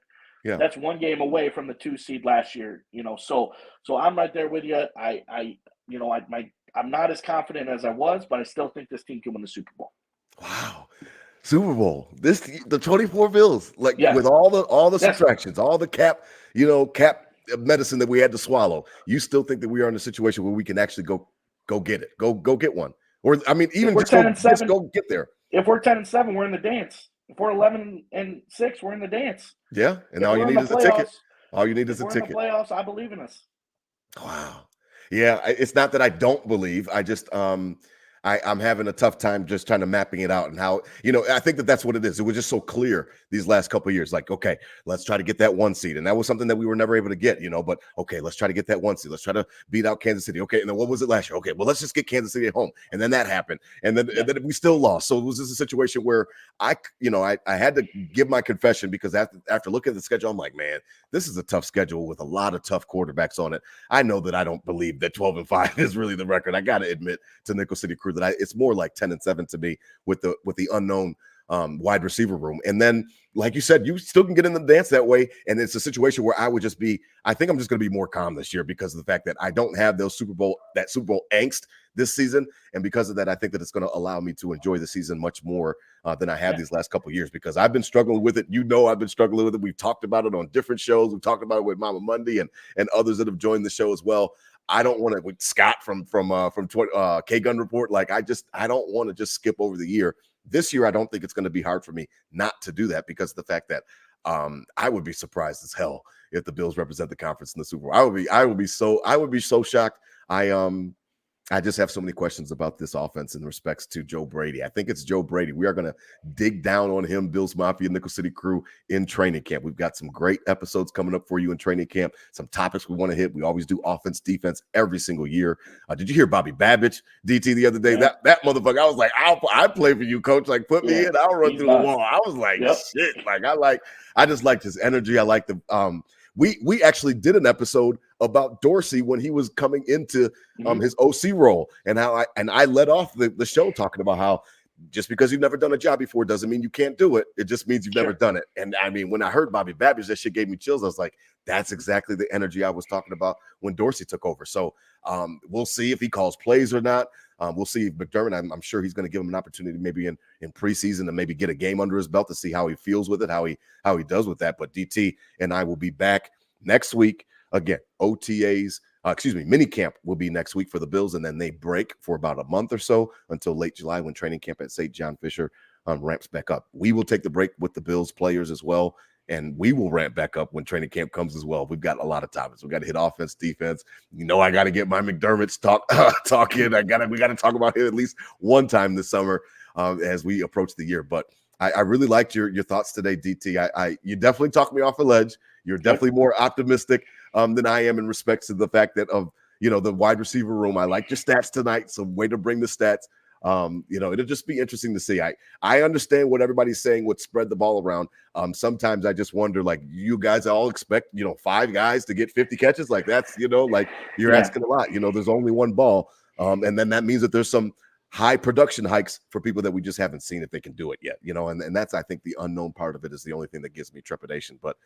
Yeah. That's one game away from the 2 seed last year. You know, so I'm right there with you. I'm not as confident as I was, but I still think this team can win the Super Bowl. Wow. Super Bowl. The 24 Bills, like Yeah. with all the Yes. subtractions, all the cap medicine that we had to swallow. You still think that we are in a situation where we can actually go get it. Go get one. Or I mean, even If we're 10 and 7, go get there. If we're 10 and 7, we're in the dance. If we're 11 and 6, we're in the dance. Yeah. And If all you we're in need the is a ticket. playoffs, All you need if is a we're in the ticket. playoffs, I believe in us. Wow. Yeah, it's not that I don't believe. I just I'm having a tough time just trying to mapping it out and how, I think that that's what it is. It was just so clear these last couple of years. Like, okay, let's try to get that 1 seed. And that was something that we were never able to get, but okay, let's try to get that 1 seed. Let's try to beat out Kansas City. Okay. And then what was it last year? Okay, well, let's just get Kansas City at home. And then that happened. And then we still lost. So it was just a situation where I had to give my confession because after looking at the schedule, I'm like, man, this is a tough schedule with a lot of tough quarterbacks on it. I know that I don't believe that 12-5 is really the record. I got to admit to Nickel City Crew that it's more like 10 and 7 to me with the unknown wide receiver room. And then, like you said, you still can get in the dance that way. And it's a situation where I think I'm just going to be more calm this year because of the fact that I don't have that Super Bowl angst this season. And because of that, I think that it's going to allow me to enjoy the season much more than I have these last couple of years because I've been struggling with it. I've been struggling with it. We've talked about it on different shows. We've talked about it with Mama Monday and others that have joined the show as well. I don't want to with Scott from K Gun Report. Like I don't want to just skip over the year. This year, I don't think it's going to be hard for me not to do that because of the fact that I would be surprised as hell if the Bills represent the conference in the Super Bowl. I would be so shocked. I just have so many questions about this offense in respects to Joe Brady. I think it's Joe Brady. We are going to dig down on him, Bills Mafia, Nickel City Crew in training camp. We've got some great episodes coming up for you in training camp, some topics we want to hit. We always do offense, defense every single year. Did you hear Bobby Babbage, DT, the other day? Yeah. That motherfucker, I was like, I play for you, coach. Like, put me in. I'll run through the wall. I was like, shit. Like, I just liked his energy. I like the we actually did an episode about Dorsey when he was coming into his OC role and how I led off the show talking about how just because you've never done a job before doesn't mean you can't do it. It just means you've never done it. And I mean, when I heard Bobby Babbage, that shit gave me chills. I was like, that's exactly the energy I was talking about when Dorsey took over. So we'll see if he calls plays or not. We'll see if McDermott, I'm sure he's going to give him an opportunity maybe in preseason to maybe get a game under his belt to see how he feels with it, how he does with that. But DT and I will be back next week. Again, OTAs, mini camp will be next week for the Bills, and then they break for about a month or so until late July when training camp at St. John Fisher ramps back up. We will take the break with the Bills players as well, and we will ramp back up when training camp comes as well. We've got a lot of topics. We got to hit offense, defense. I got to get my McDermott's talk in. We got to talk about him at least one time this summer as we approach the year. But I really liked your thoughts today, DT. You definitely talked me off a ledge. You're definitely more optimistic than I am in respects to the fact that of the wide receiver room. I like your stats tonight. So way to bring the stats. It'll just be interesting to see. I understand what everybody's saying would spread the ball around. Sometimes I just wonder, like, you guys all expect 5 guys to get 50 catches. Like that's like you're asking a lot. There's only one ball, and then that means that there's some high production hikes for people that we just haven't seen if they can do it yet, and that's, I think, the unknown part of it is the only thing that gives me trepidation. But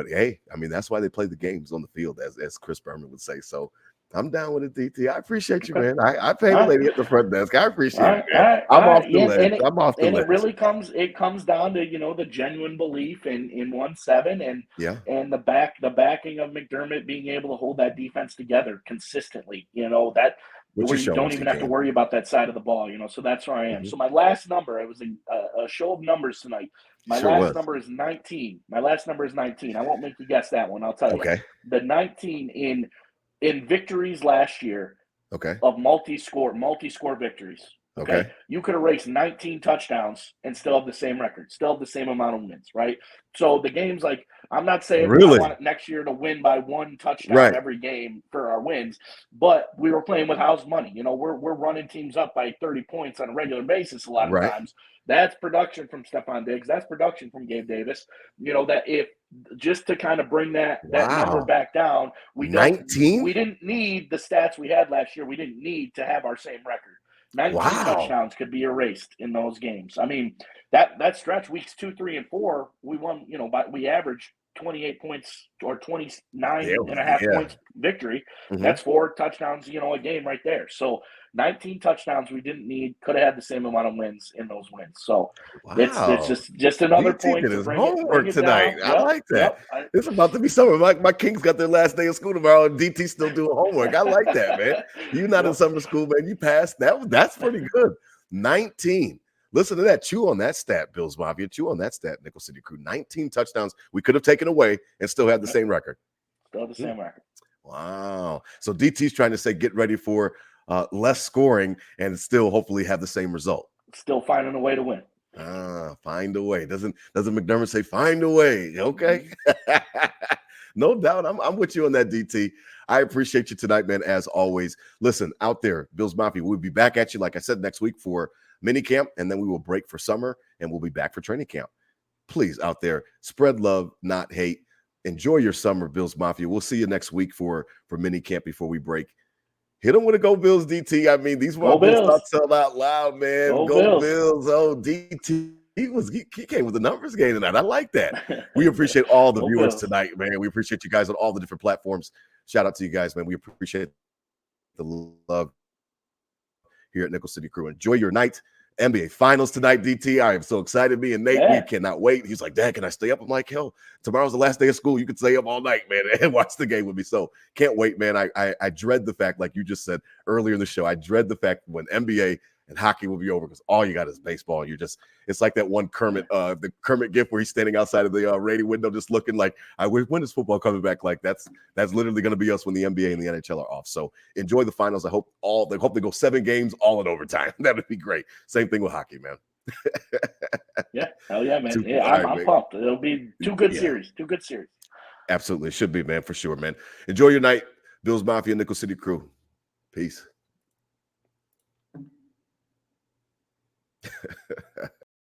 hey, I mean, that's why they play the games on the field, as Chris Berman would say. So I'm down with it, DT. I appreciate you, man. I paid the lady at the front desk. I appreciate it, man. I'm off the ledge. I'm off the ledge. It really comes down to, the genuine belief in 1-7 and the backing of McDermott being able to hold that defense together consistently, that where you don't even have to worry about that side of the ball, so that's where I am. Mm-hmm. So my last number, it was a show of numbers tonight. My last number is 19. My last number is 19. I won't make you guess that one. I'll tell you. The 19 in victories last year of multi-score victories. Okay. Okay. You could erase 19 touchdowns and still have the same record, still have the same amount of wins, right? So the game's like, I'm not saying I Really? want next year to win by one touchdown Right. every game for our wins, but we were playing with house money. You know, we're running teams up by 30 points on a regular basis a lot of Right. times. That's production from Stefon Diggs. That's production from Gabe Davis. You know, that if just to kind of bring that number Wow. back down, we 19? didn't need the stats we had last year. We didn't need to have our same record. 19 Wow. touchdowns could be erased in those games. I mean, that stretch weeks 2, 3, and 4, we won, you know, we averaged 28 points or 29 and a half Yeah. points victory. Mhm. That's 4 touchdowns, you know, a game right there. So 19 touchdowns we didn't need, could have had the same amount of wins in those wins. So it's Wow. just another DT point did to his bring homework it tonight. down. I Yep, like that. yep. It's about to be summer. My Kings got their last day of school tomorrow, and DT still doing homework. I like that, man. You're not in Yep. summer school, man. You passed. That's pretty good. 19. Listen to that. Chew on that stat, Bills Mafia. Chew on that stat, Nickel City Crew. 19 touchdowns we could have taken away and still had the same record. Still the Hmm. same record. Wow. So DT's trying to say get ready for less scoring and still hopefully have the same result. Still finding a way to win. Find a way. Doesn't McDermott say find a way? Okay. No doubt. I'm with you on that, DT. I appreciate you tonight, man, as always. Listen, out there, Bills Mafia, we'll be back at you, like I said, next week for mini camp, and then we will break for summer, and we'll be back for training camp. Please, out there, spread love, not hate. Enjoy your summer, Bills Mafia. We'll see you next week for mini camp before we break. Hit them with a Go Bills, DT. I mean, these Go wild Bills Bills. thoughts out loud, man. Go Go Bills. Bills. Oh, DT. He came with the numbers game tonight. I like that. We appreciate all the Go viewers Bills. tonight, man. We appreciate you guys on all the different platforms. Shout out to you guys, man. We appreciate the love here at Nickel City Crew. Enjoy your night. NBA Finals tonight, DT. I am so excited. Me and Nate, we cannot wait. He's like, Dad, can I stay up? I'm like, hell, tomorrow's the last day of school. You can stay up all night, man, and watch the game with me. So can't wait, man. I dread the fact, like you just said earlier in the show, I dread the fact when NBA and hockey will be over because all you got is baseball. It's like that one Kermit, the Kermit gift where he's standing outside of the radio window just looking like, when is football coming back? Like that's literally going to be us when the NBA and the NHL are off. So enjoy the finals. I hope they go 7 games all in overtime. That would be great. Same thing with hockey, man. Yeah, hell yeah, man. Super. Yeah, I'm pumped. It'll be 2 good series. 2 good series. Absolutely. It should be, man, for sure, man. Enjoy your night. Bills Mafia, Nickel City Crew. Peace.